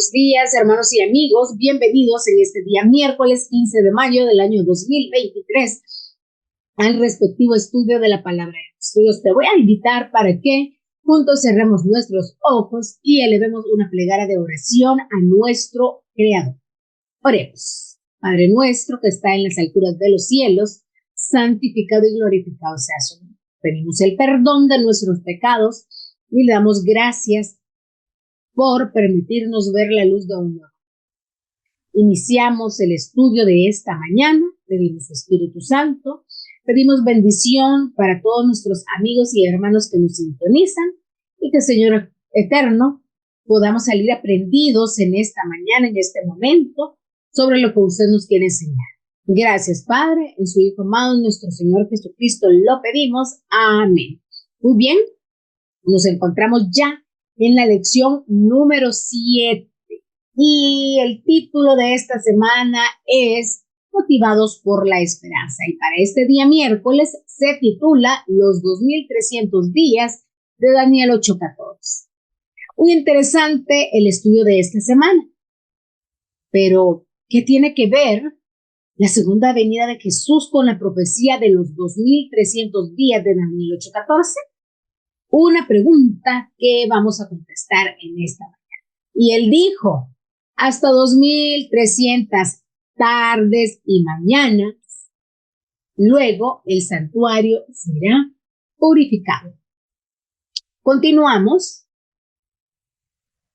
buenos días, hermanos y amigos. Bienvenidos en este día miércoles 15 de mayo del año 2023 al respectivo estudio de la palabra de Dios. Te voy a invitar para que juntos cerremos nuestros ojos y elevemos una plegaria de oración a nuestro Creador. Oremos. Padre nuestro que está en las alturas de los cielos, santificado y glorificado sea su nombre. Pedimos el perdón de nuestros pecados y le damos gracias por permitirnos ver la luz de un nuevo. Iniciamos el estudio de esta mañana, pedimos Espíritu Santo, pedimos bendición para todos nuestros amigos y hermanos que nos sintonizan y que, Señor eterno, podamos salir aprendidos en esta mañana, en este momento, sobre lo que usted nos quiere enseñar. Gracias, Padre, en su Hijo amado, nuestro Señor Jesucristo, lo pedimos. Amén. Muy bien, nos encontramos ya en la lección número 7 y el título de esta semana es Motivados por la Esperanza, y para este día miércoles se titula Los 2300 días de Daniel 8:14. Muy interesante el estudio de esta semana, pero ¿qué tiene que ver la segunda venida de Jesús con la profecía de los 2300 días de Daniel 8:14? Una pregunta que vamos a contestar en esta mañana. Y él dijo, hasta 2300 tardes y mañanas, luego el santuario será purificado. Continuamos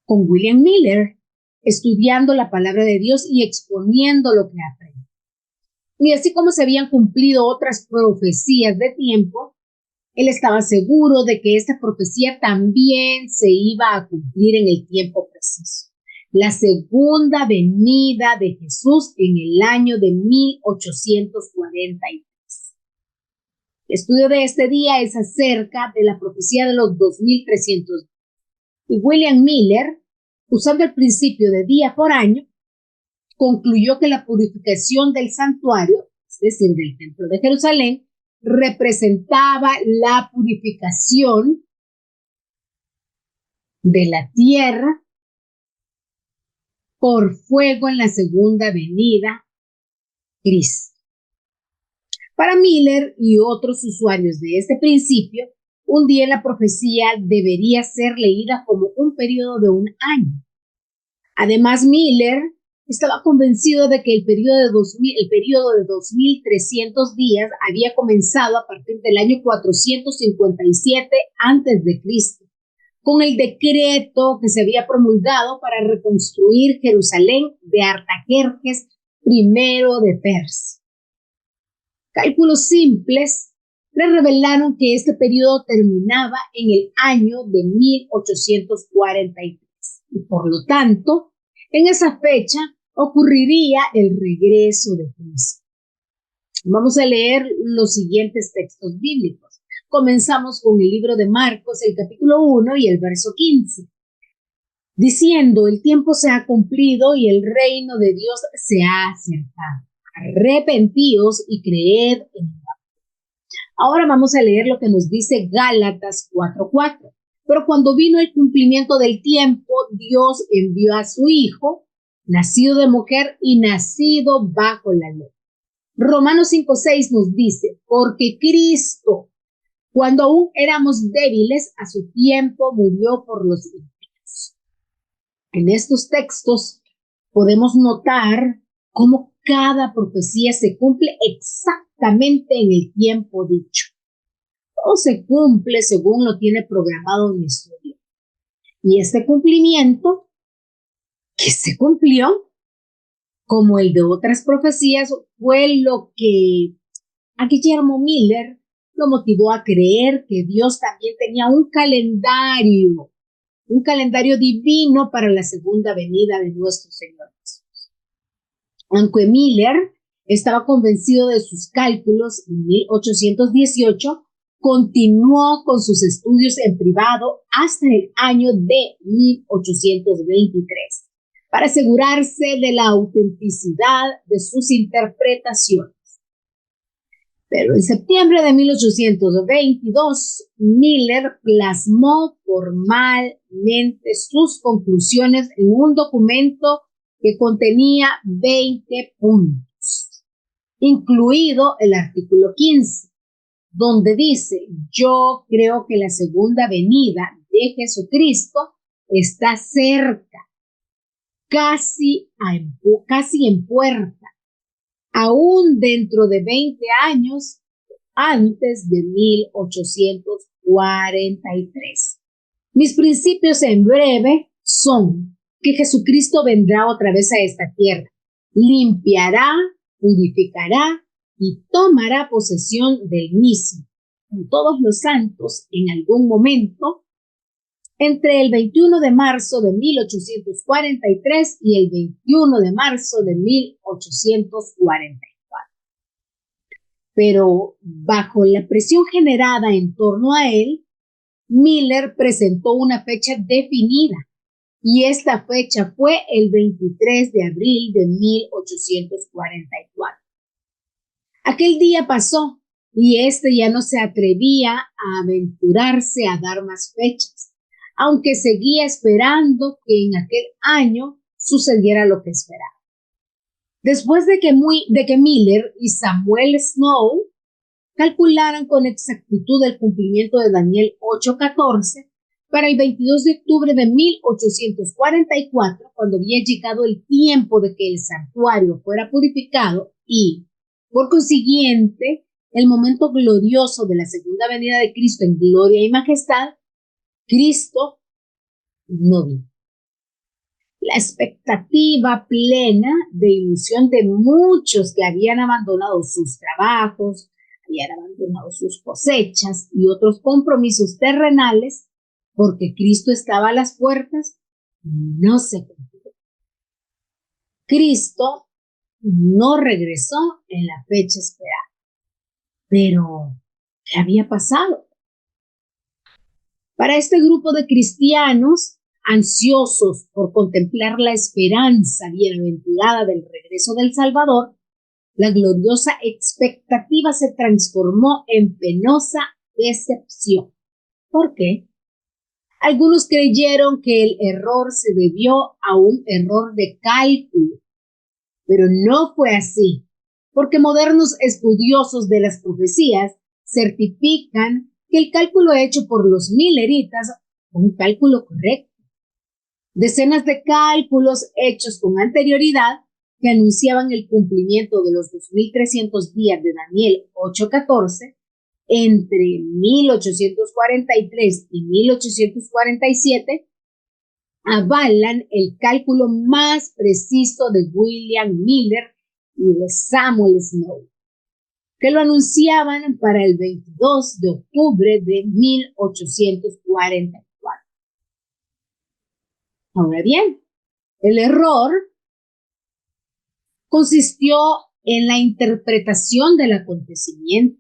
con William Miller, estudiando la palabra de Dios y exponiendo lo que aprende. Y así como se habían cumplido otras profecías de tiempo, él estaba seguro de que esta profecía también se iba a cumplir en el tiempo preciso. La segunda venida de Jesús en el año de 1843. El estudio de este día es acerca de la profecía de los 2300. Y William Miller, usando el principio de día por año, concluyó que la purificación del santuario, es decir, del templo de Jerusalén, representaba la purificación de la tierra por fuego en la segunda venida de Cristo. Para Miller y otros usuarios de este principio, un día en la profecía debería ser leída como un periodo de un año. Además, Miller estaba convencido de que el periodo de 2300 días había comenzado a partir del año 457 a.C., con el decreto que se había promulgado para reconstruir Jerusalén de Artajerjes I de Persia. Cálculos simples le revelaron que este periodo terminaba en el año de 1843 y por lo tanto, en esa fecha ocurriría el regreso de Cristo. Vamos a leer los siguientes textos bíblicos. Comenzamos con el libro de Marcos, el capítulo 1 y el verso 15. Diciendo, el tiempo se ha cumplido y el reino de Dios se ha acercado. Arrepentíos y creed en el Evangelio. Ahora vamos a leer lo que nos dice Gálatas 4:4. Pero cuando vino el cumplimiento del tiempo, Dios envió a su Hijo, nacido de mujer y nacido bajo la ley. Romanos 5:6 nos dice, porque Cristo, cuando aún éramos débiles, a su tiempo murió por los impíos. En estos textos podemos notar cómo cada profecía se cumple exactamente en el tiempo dicho. Todo se cumple según lo tiene programado en nuestro Dios. Y este cumplimiento que se cumplió, como el de otras profecías, fue lo que a Guillermo Miller lo motivó a creer que Dios también tenía un calendario divino para la segunda venida de nuestro Señor Jesús. Aunque Miller estaba convencido de sus cálculos, en 1818 continuó con sus estudios en privado hasta el año de 1823 para asegurarse de la autenticidad de sus interpretaciones. Pero en septiembre de 1822, Miller plasmó formalmente sus conclusiones en un documento que contenía 20 puntos, incluido el artículo 15, donde dice: yo creo que la segunda venida de Jesucristo está cerca, casi en puerta, aún dentro de 20 años antes de 1843. Mis principios en breve son que Jesucristo vendrá otra vez a esta tierra, limpiará, purificará y tomará posesión del mismo con todos los santos en algún momento entre el 21 de marzo de 1843 y el 21 de marzo de 1844. Pero bajo la presión generada en torno a él, Miller presentó una fecha definida, y esta fecha fue el 23 de abril de 1844. Aquel día pasó y ya no se atrevía a aventurarse a dar más fechas, aunque seguía esperando que en aquel año sucediera lo que esperaba. Después de que Miller y Samuel Snow calcularan con exactitud el cumplimiento de Daniel 8:14, para el 22 de octubre de 1844, cuando había llegado el tiempo de que el santuario fuera purificado y, por consiguiente, el momento glorioso de la segunda venida de Cristo en gloria y majestad, Cristo no vino. La expectativa plena de ilusión de muchos que habían abandonado sus trabajos, habían abandonado sus cosechas y otros compromisos terrenales porque Cristo estaba a las puertas, no se cumplió. Cristo no regresó en la fecha esperada. Pero, ¿qué había pasado? Para este grupo de cristianos ansiosos por contemplar la esperanza bienaventurada del regreso del Salvador, la gloriosa expectativa se transformó en penosa decepción. ¿Por qué? Algunos creyeron que el error se debió a un error de cálculo, pero no fue así, porque modernos estudiosos de las profecías certifican que el cálculo hecho por los milleritas fue un cálculo correcto. Decenas de cálculos hechos con anterioridad que anunciaban el cumplimiento de los 2300 días de Daniel 8:14 entre 1843 y 1847 avalan el cálculo más preciso de William Miller y de Samuel Snow, que lo anunciaban para el 22 de octubre de 1844. Ahora bien, el error consistió en la interpretación del acontecimiento.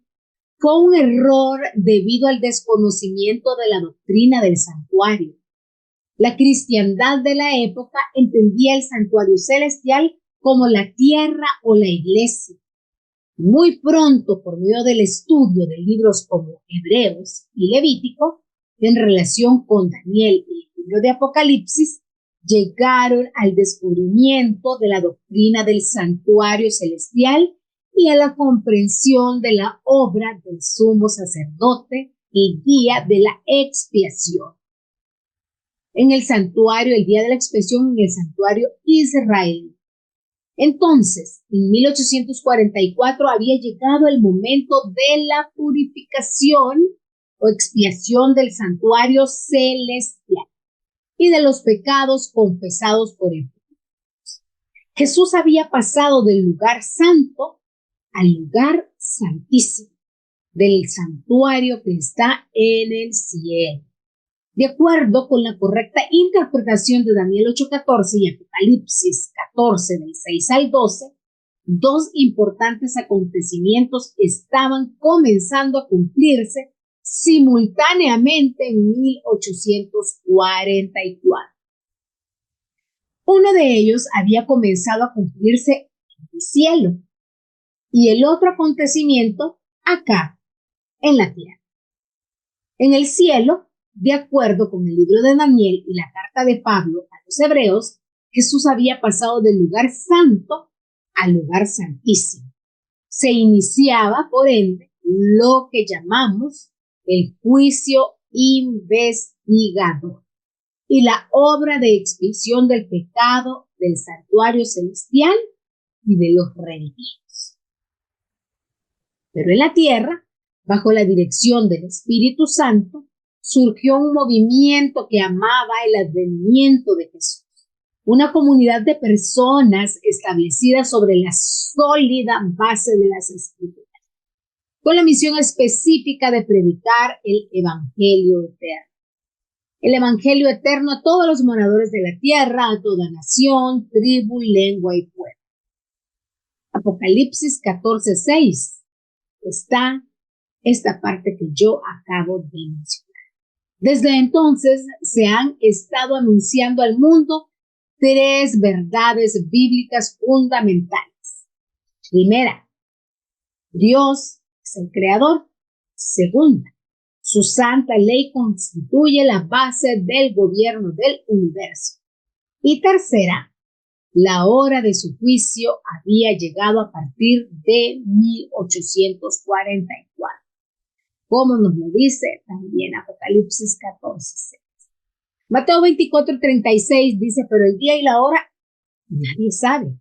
Fue un error debido al desconocimiento de la doctrina del santuario. La cristiandad de la época entendía el santuario celestial como la tierra o la iglesia. Muy pronto, por medio del estudio de libros como Hebreos y Levítico, en relación con Daniel y el libro de Apocalipsis, llegaron al descubrimiento de la doctrina del santuario celestial y a la comprensión de la obra del sumo sacerdote y día de la expiación. En el santuario, el día de la expiación en el santuario israelí. Entonces, en 1844 había llegado el momento de la purificación o expiación del santuario celestial y de los pecados confesados por él. Jesús había pasado del lugar santo al lugar santísimo, del santuario que está en el cielo. De acuerdo con la correcta interpretación de Daniel 8:14 y Apocalipsis 14 del 6 al 12, dos importantes acontecimientos estaban comenzando a cumplirse simultáneamente en 1844. Uno de ellos había comenzado a cumplirse en el cielo y el otro acontecimiento acá en la tierra. En el cielo, de acuerdo con el libro de Daniel y la carta de Pablo a los hebreos, Jesús había pasado del lugar santo al lugar santísimo. Se iniciaba, por ende, lo que llamamos el juicio investigador y la obra de expiación del pecado del santuario celestial y de los redimidos. Pero en la tierra, bajo la dirección del Espíritu Santo, surgió un movimiento que amaba el advenimiento de Jesús. Una comunidad de personas establecida sobre la sólida base de las Escrituras, con la misión específica de predicar el Evangelio eterno. El Evangelio eterno a todos los moradores de la tierra, a toda nación, tribu, lengua y pueblo. Apocalipsis 14:6 está esta parte que yo acabo de mencionar. Desde entonces se han estado anunciando al mundo 3 verdades bíblicas fundamentales. Primera, Dios es el creador. Segunda, su santa ley constituye la base del gobierno del universo. Y tercera, la hora de su juicio había llegado a partir de 1844. Como nos lo dice también Apocalipsis 14:6. Mateo 24:36 dice, pero el día y la hora nadie sabe,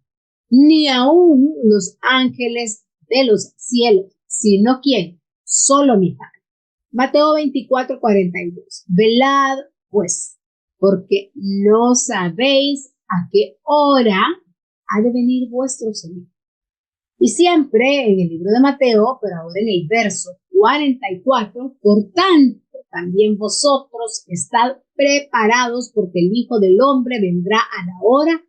ni aún los ángeles de los cielos, sino ¿quién? Solo mi Padre. Mateo 24:42. Velad pues, porque no sabéis a qué hora ha de venir vuestro Señor. Y siempre en el libro de Mateo, pero ahora en el verso 44, por tanto, también vosotros estad preparados porque el Hijo del Hombre vendrá a la hora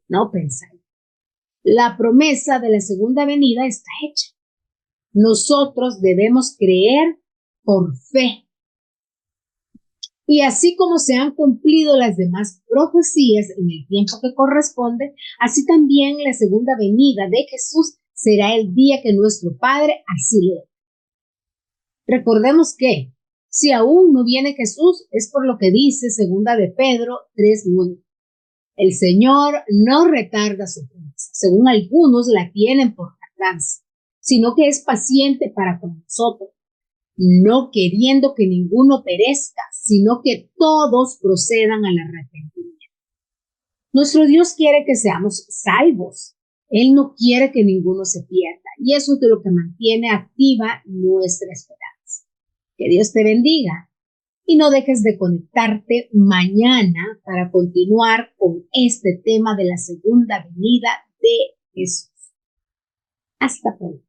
no pensáis. La promesa de la segunda venida está hecha. Nosotros debemos creer por fe. Y así como se han cumplido las demás profecías en el tiempo que corresponde, así también la segunda venida de Jesús será el día que nuestro Padre así lo dé. Recordemos que si aún no viene Jesús, es por lo que dice segunda de Pedro 3:9. El Señor no retarda su promesa, según algunos la tienen por tardanza, sino que es paciente para con nosotros, no queriendo que ninguno perezca, sino que todos procedan al arrepentimiento. Nuestro Dios quiere que seamos salvos. Él no quiere que ninguno se pierda, y eso es de lo que mantiene activa nuestra esperanza. Que Dios te bendiga y no dejes de conectarte mañana para continuar con este tema de la segunda venida de Jesús. Hasta pronto.